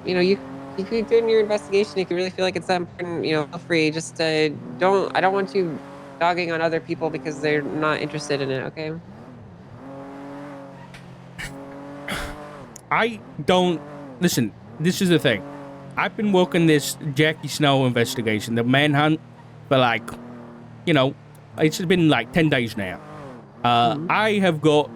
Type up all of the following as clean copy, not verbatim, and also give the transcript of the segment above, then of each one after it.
you could do your investigation. If you really feel like it's that important, feel free. Just don't. I don't want you dogging on other people because they're not interested in it. Okay. I don't listen. This is the thing. I've been working this Jackie Snow investigation, the manhunt, for like, you know, it's been like 10 days now. Mhm. I have got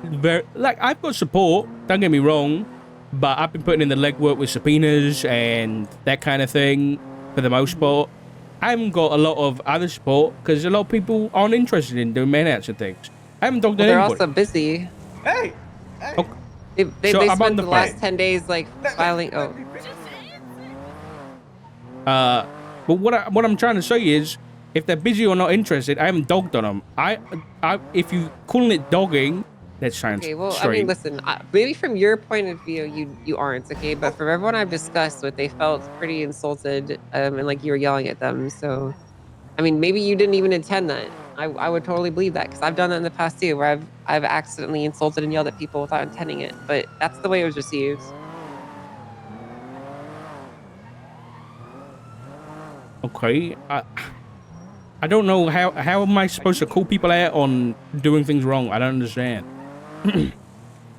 I've got support. Don't get me wrong, but I've been putting in the legwork with subpoenas and that kind of thing for the most Mhm. part. I haven't got a lot of other support because a lot of people aren't interested in doing manhunts and things. I haven't talked to Well, they're anybody. also busy. Hey, hey, Okay, so They I'm on spent the the phone. last hey. 10 days like filing. Let Oh, me finish. Uh, but what I'm trying to say is, if they're busy or not interested, I haven't dogged on them. If you calling it dogging, that sounds okay. Well, I mean, extreme. listen. Maybe from your point of view, you aren't okay, but from everyone I've discussed with, they felt pretty insulted, and like you were yelling at them. So, I mean, maybe you didn't even intend that. I would totally believe that because I've done that in the past too, where I've accidentally insulted and yelled at people without intending it. But that's the way it was received. Okay, I don't know how am I supposed to call people out on doing things wrong? I don't understand.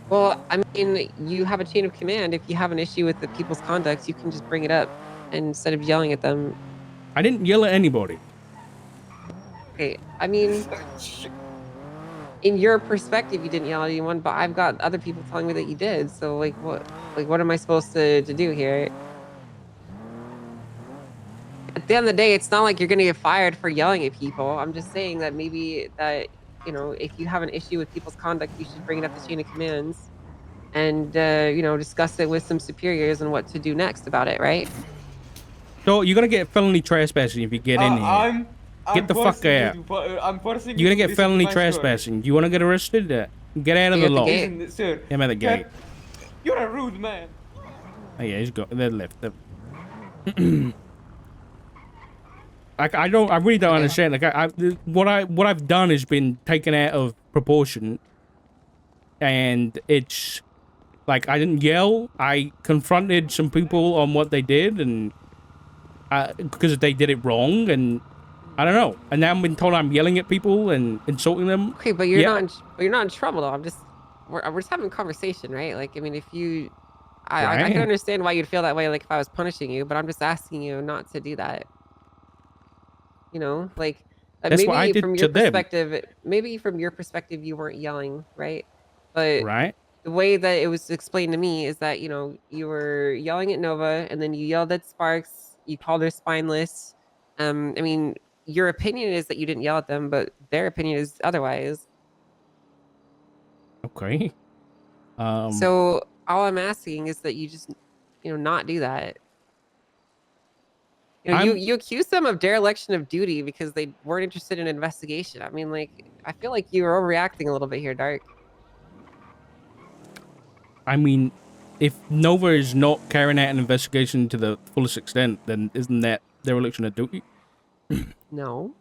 Well, I mean, you have a chain of command. If you have an issue with the people's conduct, you can just bring it up instead of yelling at them. I didn't yell at anybody. Okay, I mean, in your perspective, you didn't yell at anyone, but I've got other people telling me that you did. So, what am I supposed to do here? At the end of the day, it's not like you're going to get fired for yelling at people. I'm just saying that maybe that, if you have an issue with people's conduct, you should bring it up the chain of commands and, discuss it with some superiors and what to do next about it, right? So you're gonna get felony trespassing if you get in here. I'm Get I'm the fuck forcing you out. to I'm forcing you You're gonna to get listen to felony my story. trespassing. You wanna get arrested? Get out of Are you the at the law. gate? Listen, sir. I'm at the gate. You're a rude man. Oh yeah, he's got. They're left. I really don't Okay. understand. What I've done has been taken out of proportion, and it's like I didn't yell. I confronted some people on what they did, and because they did it wrong, and I don't know. And now I'm being told I'm yelling at people and insulting them. Okay, but Yeah, you're not in trouble though. We're just having a conversation, right? Like, I mean, if you, I can right. understand why you'd feel that way, like if I was punishing you, but I'm just asking you not to do that. Like That's what I did to them. maybe from your perspective, you weren't yelling, right? But Right. the way that it was explained to me is that, you were yelling at Nova and then you yelled at Sparks, you called her spineless. I mean, your opinion is that you didn't yell at them, but their opinion is otherwise. Okay. Um. So all I'm asking is that you just, not do that. I'm. You accuse them of dereliction of duty because they weren't interested in an investigation. I mean, like, I feel like you're overreacting a little bit here, Dark. I mean, if Nova is not carrying out an investigation to the fullest extent, then isn't that dereliction of duty? No,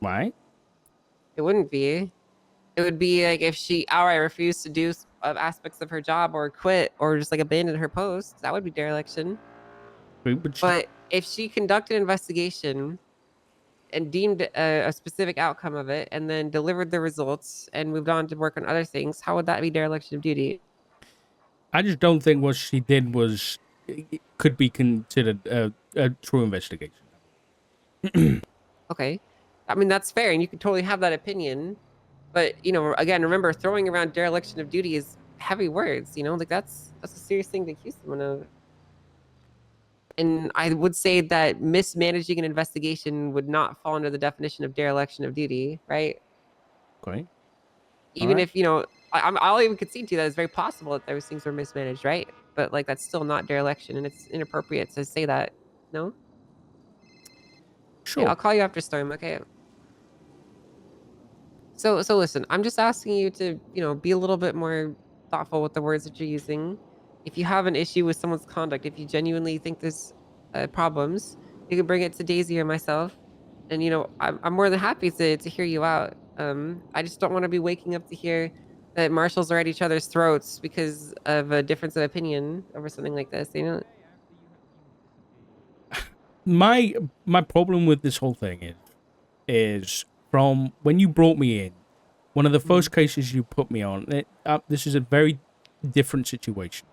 Right. it wouldn't be. It would be like if she outright refused to do aspects of her job or quit or just like abandon her post. That would be dereliction. But But if she conducted an investigation and deemed a specific outcome of it and then delivered the results and moved on to work on other things, how would that be dereliction of duty? I just don't think what she did was could be considered a true investigation. Okay. I mean, that's fair. And you can totally have that opinion. But, again, remember, throwing around dereliction of duty is heavy words, like that's a serious thing to accuse someone of. And I would say that mismanaging an investigation would not fall under the definition of dereliction of duty, right? Okay. All Even right. if, I'll even concede to you that it's very possible that those things were mismanaged, right? But like that's still not dereliction, and it's inappropriate to say that. No? Okay, Sure. I'll call you after Storm, okay? So listen, I'm just asking you to, be a little bit more thoughtful with the words that you're using. If you have an issue with someone's conduct, if you genuinely think there's problems, you can bring it to Daisy or myself, and I'm more than happy to hear you out. I just don't want to be waking up to hear that marshals are at each other's throats because of a difference of opinion over something like this. You know, My problem with this whole thing is from when you brought me in, one of the first cases you put me on. This is a very different situation,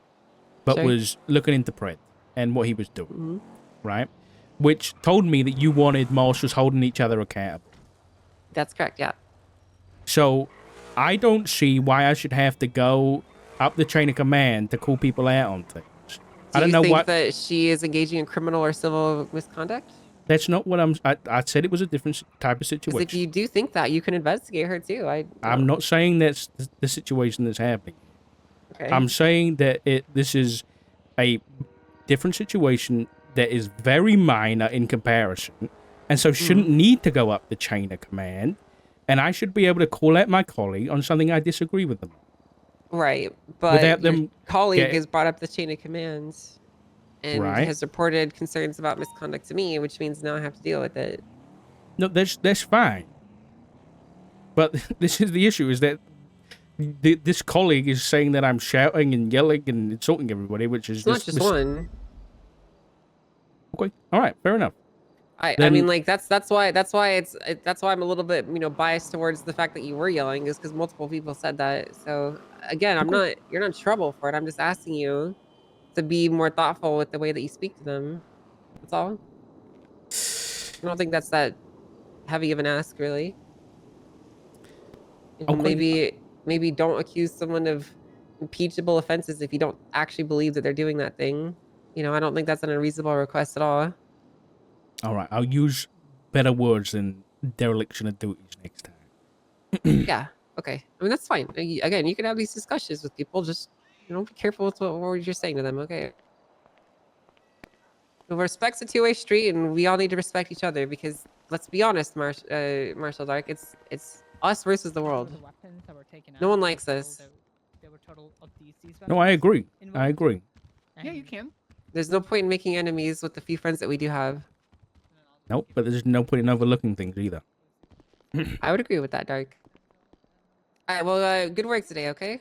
but Sure. was looking into Pred and what he was doing, Mhm. right? Which told me that you wanted marshals holding each other accountable. That's correct. Yeah. So I don't see why I should have to go up the chain of command to call people out on things. I Do don't you know think what. that she is engaging in criminal or civil misconduct? That's not what I said it was a different type of Because if situation. you do think that, you can investigate her too. I'm not saying that's the situation that's happening. Okay. I'm saying that this is a different situation that is very minor in comparison, and so shouldn't need to go up the chain of command, and I should be able to call out my colleague on something I disagree with them on. Right, but Without your them colleague get has brought up the chain of command and right. has reported concerns about misconduct to me, which means now I have to deal with it. No, that's fine. But this is the issue: is that this colleague is saying that I'm shouting and yelling and insulting everybody, which is It's not just one. Okay, all right, fair enough. I mean, like that's why I'm a little bit biased towards the fact that you were yelling is because multiple people said that. So again, you're not in trouble for it. I'm just asking you to be more thoughtful with the way that you speak to them. That's all. I don't think that's that heavy of an ask, really. Maybe don't accuse someone of impeachable offenses if you don't actually believe that they're doing that thing. I don't think that's an unreasonable request at all. All right, I'll use better words than dereliction of duties next time. Yeah. Okay. I mean, that's fine. Again, you can have these discussions with people. Just, be careful with what words you're saying to them. Okay. Respect's a two-way street, and we all need to respect each other because let's be honest, Marshal Dark, it's us versus the world. No one likes us. No, I agree. I agree. Yeah, you can. There's no point in making enemies with the few friends that we do have. Nope, but there's no point in overlooking things either. I would agree with that, Dark. All right. Well, good work today. Okay.